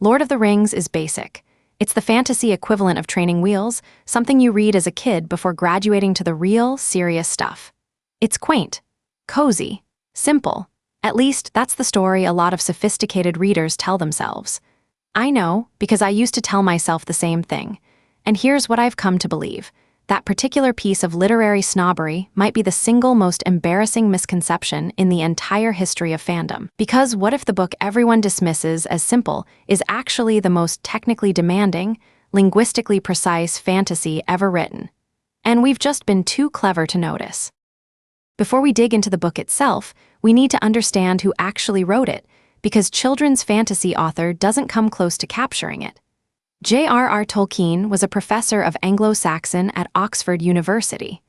Lord of the Rings is basic. It's the fantasy equivalent of training wheels, something you read as a kid before graduating to the real, serious stuff. It's quaint, cozy, simple. At least that's the story a lot of sophisticated readers tell themselves. I know, because I used to tell myself the same thing. And here's what I've come to believe. That particular piece of literary snobbery might be the single most embarrassing misconception in the entire history of fandom. Because what if the book everyone dismisses as simple is actually the most technically demanding, linguistically precise fantasy ever written? And we've just been too clever to notice. Before we dig into the book itself, we need to understand who actually wrote it, because children's fantasy author doesn't come close to capturing it. J.R.R. Tolkien was a professor of Anglo-Saxon at Oxford University.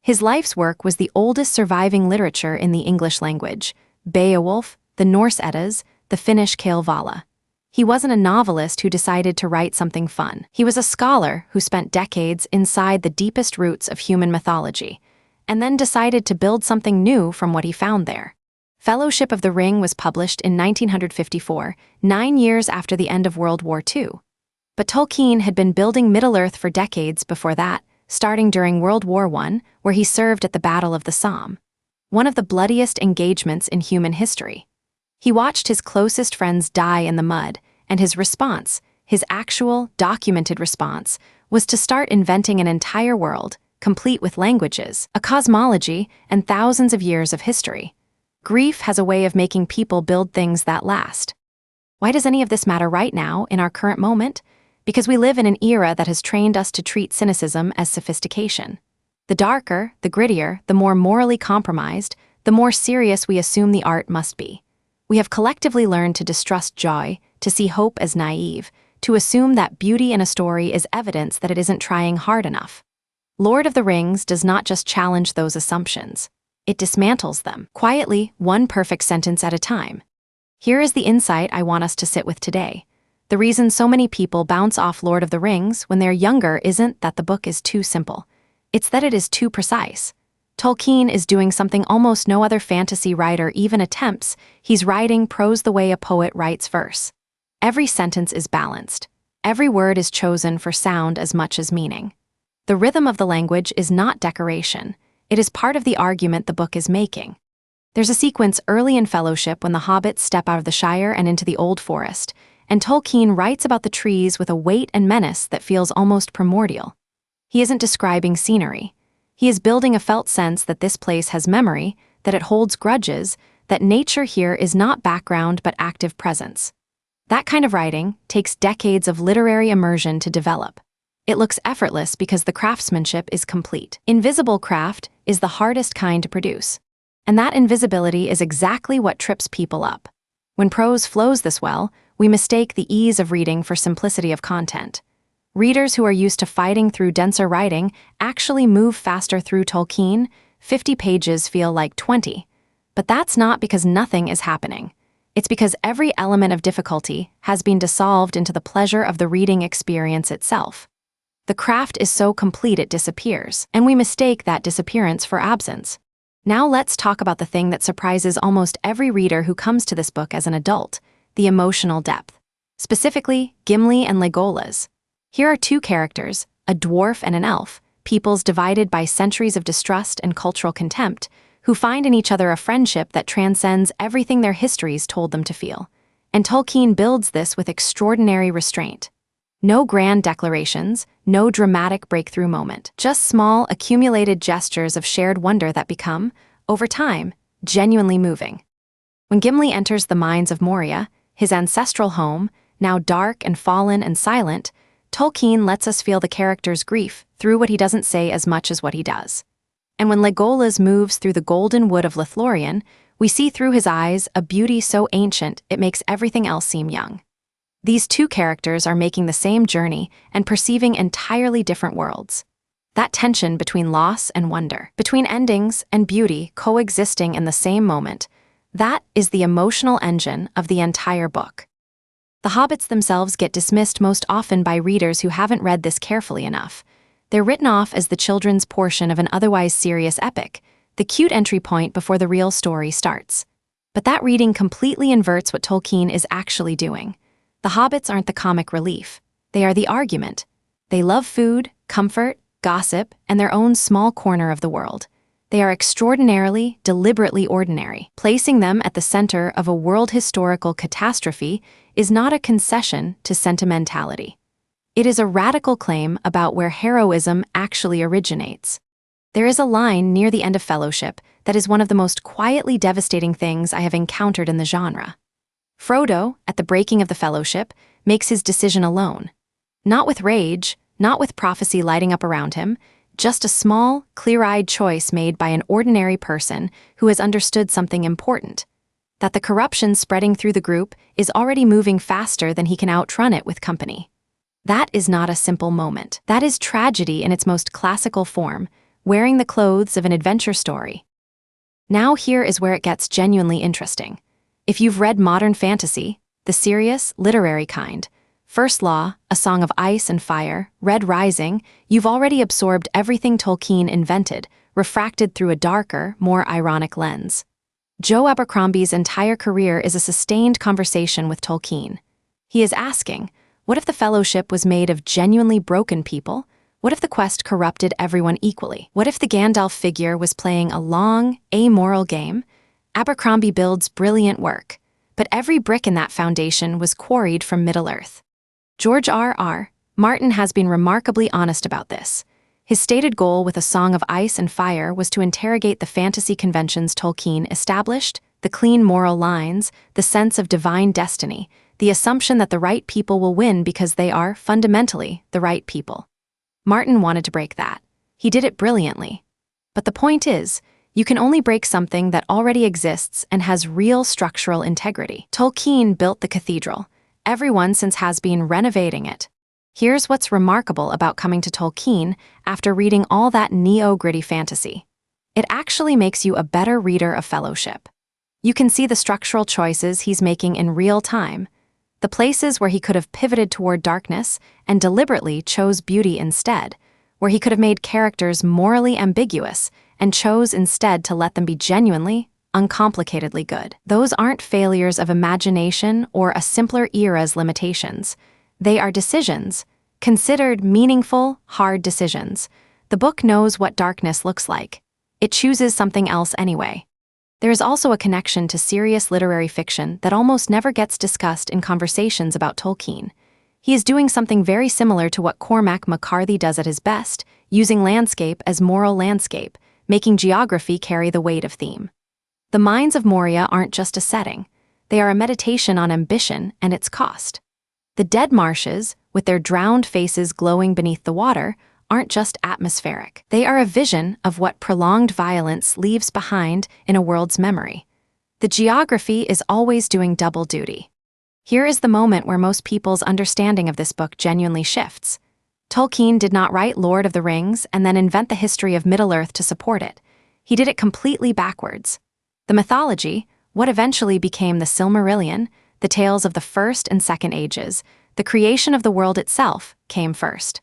His life's work was the oldest surviving literature in the English language: Beowulf, the Norse Eddas, the Finnish Kalevala. He wasn't a novelist who decided to write something fun. He was a scholar who spent decades inside the deepest roots of human mythology, and then decided to build something new from what he found there. Fellowship of the Ring was published in 1954, 9 years after the end of World War II. But Tolkien had been building Middle-earth for decades before that, starting during World War I, where he served at the Battle of the Somme, one of the bloodiest engagements in human history. He watched his closest friends die in the mud, and his response, his actual, documented response, was to start inventing an entire world, complete with languages, a cosmology, and thousands of years of history. Grief has a way of making people build things that last. Why does any of this matter right now, in our current moment? Because we live in an era that has trained us to treat cynicism as sophistication. The darker, the grittier, the more morally compromised, the more serious we assume the art must be. We have collectively learned to distrust joy, to see hope as naive, to assume that beauty in a story is evidence that it isn't trying hard enough. Lord of the Rings does not just challenge those assumptions. It dismantles them, quietly, one perfect sentence at a time. Here is the insight I want us to sit with today. The reason so many people bounce off Lord of the Rings when they're younger isn't that the book is too simple. It's that it is too precise. Tolkien is doing something almost no other fantasy writer even attempts. He's writing prose the way a poet writes verse. Every sentence is balanced. Every word is chosen for sound as much as meaning. The rhythm of the language is not decoration. It is part of the argument the book is making. There's a sequence early in Fellowship when the hobbits step out of the Shire and into the Old Forest, and Tolkien writes about the trees with a weight and menace that feels almost primordial. He isn't describing scenery. He is building a felt sense that this place has memory, that it holds grudges, that nature here is not background but active presence. That kind of writing takes decades of literary immersion to develop. It looks effortless because the craftsmanship is complete. Invisible craft is the hardest kind to produce. And that invisibility is exactly what trips people up. When prose flows this well, we mistake the ease of reading for simplicity of content. Readers who are used to fighting through denser writing actually move faster through Tolkien. 50 pages feel like 20. But that's not because nothing is happening. It's because every element of difficulty has been dissolved into the pleasure of the reading experience itself. The craft is so complete it disappears, and we mistake that disappearance for absence. Now let's talk about the thing that surprises almost every reader who comes to this book as an adult: the emotional depth. Specifically, Gimli and Legolas. Here are two characters, a dwarf and an elf, peoples divided by centuries of distrust and cultural contempt, who find in each other a friendship that transcends everything their histories told them to feel. And Tolkien builds this with extraordinary restraint. No grand declarations, no dramatic breakthrough moment, just small, accumulated gestures of shared wonder that become, over time, genuinely moving. When Gimli enters the mines of Moria, his ancestral home, now dark and fallen and silent, Tolkien lets us feel the character's grief through what he doesn't say as much as what he does. And when Legolas moves through the golden wood of Lothlorien, we see through his eyes a beauty so ancient it makes everything else seem young. These two characters are making the same journey and perceiving entirely different worlds. That tension between loss and wonder, between endings and beauty coexisting in the same moment, that is the emotional engine of the entire book. The hobbits themselves get dismissed most often by readers who haven't read this carefully enough. They're written off as the children's portion of an otherwise serious epic, the cute entry point before the real story starts. But that reading completely inverts what Tolkien is actually doing. The hobbits aren't the comic relief. They are the argument. They love food, comfort, gossip, and their own small corner of the world. They are extraordinarily, deliberately ordinary. Placing them at the center of a world historical catastrophe is not a concession to sentimentality. It is a radical claim about where heroism actually originates. There is a line near the end of Fellowship that is one of the most quietly devastating things I have encountered in the genre. Frodo, at the breaking of the Fellowship, makes his decision alone. Not with rage, not with prophecy lighting up around him, just a small, clear-eyed choice made by an ordinary person who has understood something important: that the corruption spreading through the group is already moving faster than he can outrun it with company. That is not a simple moment. That is tragedy in its most classical form, wearing the clothes of an adventure story. Now here is where it gets genuinely interesting. If you've read modern fantasy, the serious, literary kind, First Law, A Song of Ice and Fire, Red Rising, you've already absorbed everything Tolkien invented, refracted through a darker, more ironic lens. Joe Abercrombie's entire career is a sustained conversation with Tolkien. He is asking, what if the Fellowship was made of genuinely broken people? What if the quest corrupted everyone equally? What if the Gandalf figure was playing a long, amoral game? Abercrombie builds brilliant work, but every brick in that foundation was quarried from Middle-earth. J.R.R. Martin has been remarkably honest about this. His stated goal with A Song of Ice and Fire was to interrogate the fantasy conventions Tolkien established, the clean moral lines, the sense of divine destiny, the assumption that the right people will win because they are, fundamentally, the right people. Martin wanted to break that. He did it brilliantly. But the point is, you can only break something that already exists and has real structural integrity. Tolkien built the cathedral. Everyone since has been renovating it. Here's what's remarkable about coming to Tolkien after reading all that neo-gritty fantasy. It actually makes you a better reader of Fellowship. You can see the structural choices he's making in real time, the places where he could have pivoted toward darkness and deliberately chose beauty instead, where he could have made characters morally ambiguous and chose instead to let them be genuinely, uncomplicatedly good. Those aren't failures of imagination or a simpler era's limitations. They are decisions, considered meaningful, hard decisions. The book knows what darkness looks like. It chooses something else anyway. There is also a connection to serious literary fiction that almost never gets discussed in conversations about Tolkien. He is doing something very similar to what Cormac McCarthy does at his best, using landscape as moral landscape, making geography carry the weight of theme. The Mines of Moria aren't just a setting. They are a meditation on ambition and its cost. The dead marshes, with their drowned faces glowing beneath the water, aren't just atmospheric. They are a vision of what prolonged violence leaves behind in a world's memory. The geography is always doing double duty. Here is the moment where most people's understanding of this book genuinely shifts. Tolkien did not write Lord of the Rings and then invent the history of Middle-earth to support it. He did it completely backwards. The mythology, what eventually became the Silmarillion, the tales of the First and Second Ages, the creation of the world itself, came first.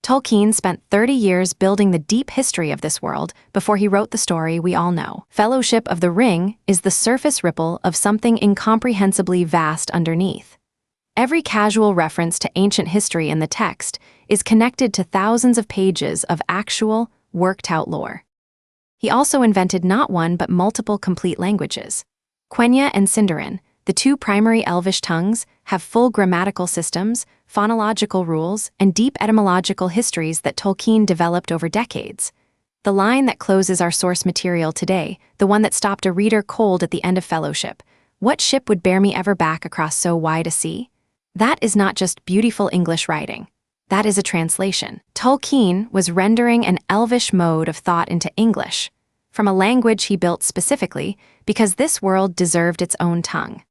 Tolkien spent 30 years building the deep history of this world before he wrote the story we all know. Fellowship of the Ring is the surface ripple of something incomprehensibly vast underneath. Every casual reference to ancient history in the text is connected to thousands of pages of actual, worked-out lore. He also invented not one but multiple complete languages. Quenya and Sindarin, the two primary Elvish tongues, have full grammatical systems, phonological rules, and deep etymological histories that Tolkien developed over decades. The line that closes our source material today, the one that stopped a reader cold at the end of Fellowship, "What ship would bear me ever back across so wide a sea?" That is not just beautiful English writing. That is a translation. Tolkien was rendering an Elvish mode of thought into English, from a language he built specifically because this world deserved its own tongue.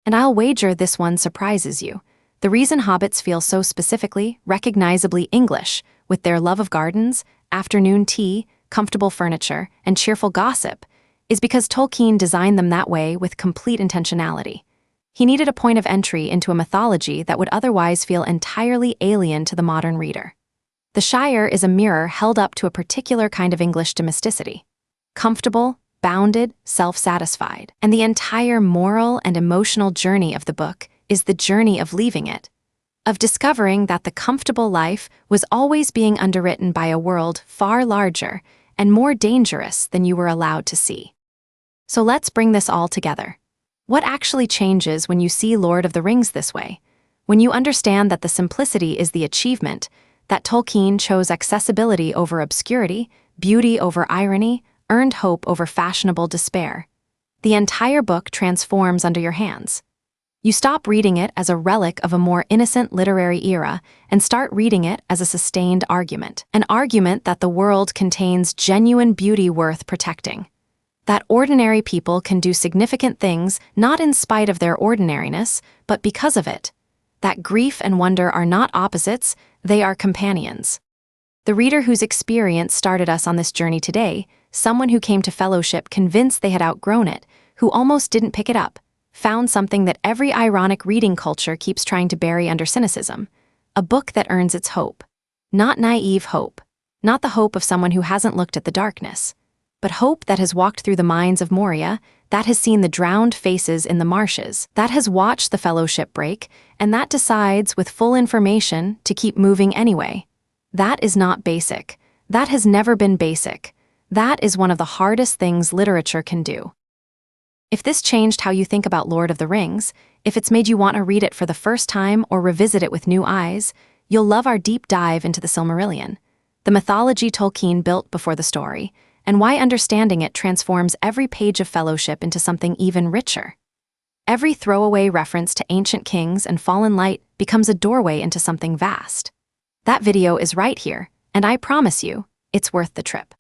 And I'll wager this one surprises you. The reason hobbits feel so specifically, recognizably English, with their love of gardens, afternoon tea, comfortable furniture, and cheerful gossip, is because Tolkien designed them that way with complete intentionality. He needed a point of entry into a mythology that would otherwise feel entirely alien to the modern reader. The Shire is a mirror held up to a particular kind of English domesticity. Comfortable, bounded, self-satisfied, and the entire moral and emotional journey of the book is the journey of leaving it, of discovering that the comfortable life was always being underwritten by a world far larger and more dangerous than you were allowed to see. So let's bring this all together. What actually changes when you see Lord of the Rings this way? When you understand that the simplicity is the achievement, that Tolkien chose accessibility over obscurity, beauty over irony, earned hope over fashionable despair. The entire book transforms under your hands. You stop reading it as a relic of a more innocent literary era and start reading it as a sustained argument, an argument that the world contains genuine beauty worth protecting. That ordinary people can do significant things not in spite of their ordinariness, but because of it. That grief and wonder are not opposites, they are companions. The reader whose experience started us on this journey today, someone who came to fellowship convinced they had outgrown it, who almost didn't pick it up, found something that every ironic reading culture keeps trying to bury under cynicism, a book that earns its hope. Not naive hope, not the hope of someone who hasn't looked at the darkness, but hope that has walked through the mines of Moria, that has seen the drowned faces in the marshes, that has watched the fellowship break, and that decides with full information to keep moving anyway. That is not basic. That has never been basic. That is one of the hardest things literature can do. If this changed how you think about Lord of the Rings, if it's made you want to read it for the first time or revisit it with new eyes, you'll love our deep dive into the Silmarillion, the mythology Tolkien built before the story, and why understanding it transforms every page of Fellowship into something even richer. Every throwaway reference to ancient kings and fallen light becomes a doorway into something vast. That video is right here, and I promise you, it's worth the trip.